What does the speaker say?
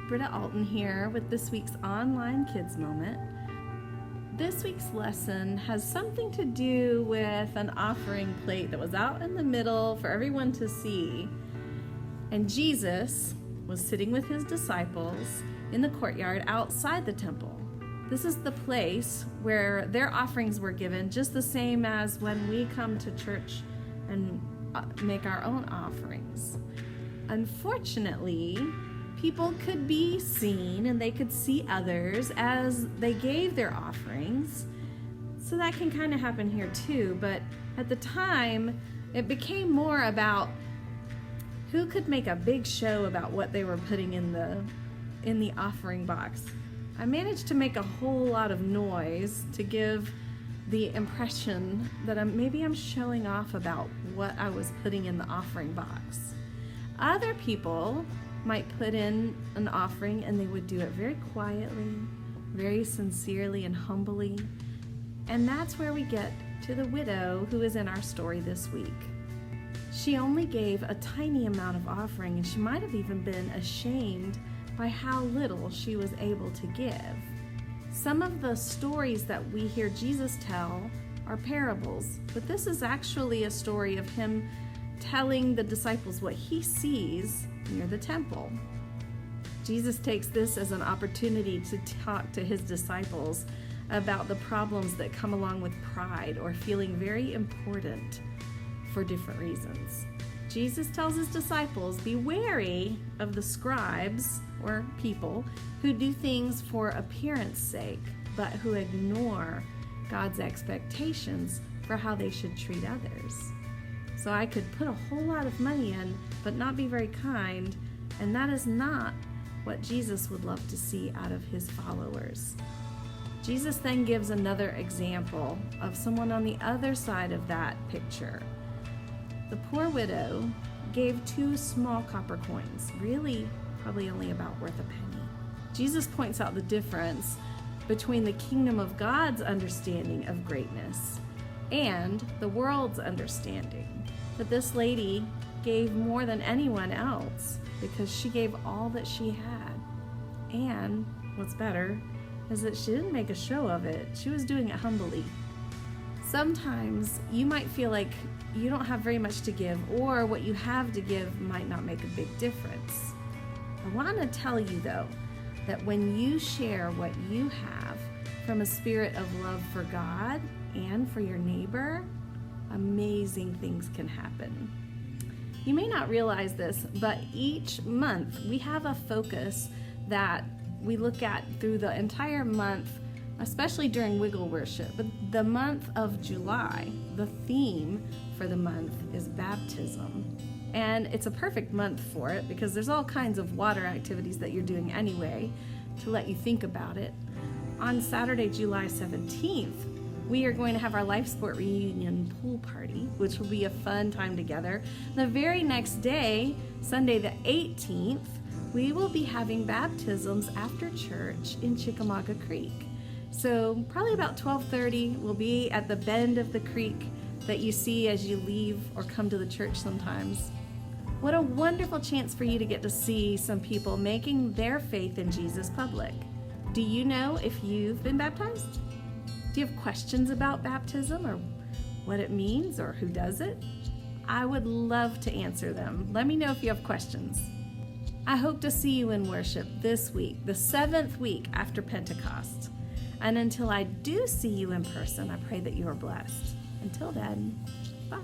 Britta Alton here with this week's Online Kids Moment. This week's lesson has something to do with an offering plate that was out in the middle for everyone to see. And Jesus was sitting with his disciples in the courtyard outside the temple. This is the place where their offerings were given, just the same as when we come to church and make our own offerings. Unfortunately, people could be seen and they could see others as they gave their offerings. So that can kind of happen here too, but at the time, it became more about who could make a big show about what they were putting in the offering box. I managed to make a whole lot of noise to give the impression that maybe I'm showing off about what I was putting in the offering box. Other people might put in an offering and they would do it very quietly, very sincerely and humbly. And that's where we get to the widow who is in our story this week. She only gave a tiny amount of offering, and she might have even been ashamed by how little she was able to give. Some of the stories that we hear Jesus tell are parables, but this is actually a story of him telling the disciples what he sees near the temple. Jesus takes this as an opportunity to talk to his disciples about the problems that come along with pride or feeling very important for different reasons. Jesus tells his disciples, be wary of the scribes or people who do things for appearance sake, but who ignore God's expectations for how they should treat others. So I could put a whole lot of money in, but not be very kind, and that is not what Jesus would love to see out of his followers. Jesus then gives another example of someone on the other side of that picture. The poor widow gave 2 small copper coins, really probably only about worth a penny. Jesus points out the difference between the kingdom of God's understanding of greatness and the world's understanding. But this lady gave more than anyone else because she gave all that she had. And what's better is that she didn't make a show of it. She was doing it humbly. Sometimes you might feel like you don't have very much to give, or what you have to give might not make a big difference. I want to tell you though, that when you share what you have from a spirit of love for God and for your neighbor, amazing things can happen. You may not realize this, but each month we have a focus that we look at through the entire month, especially during Wiggle Worship. But the month of July, the theme for the month is baptism. And it's a perfect month for it because there's all kinds of water activities that you're doing anyway to let you think about it. On Saturday, July 17th, we are going to have our Life Sport Reunion pool party, which will be a fun time together. The very next day, Sunday the 18th, we will be having baptisms after church in Chickamauga Creek. So probably about 12:30, we'll be at the bend of the creek that you see as you leave or come to the church sometimes. What a wonderful chance for you to get to see some people making their faith in Jesus public. Do you know if you've been baptized? Do you have questions about baptism or what it means or who does it? I would love to answer them. Let me know if you have questions. I hope to see you in worship this week, the 7th week after Pentecost. And until I do see you in person, I pray that you are blessed. Until then, bye.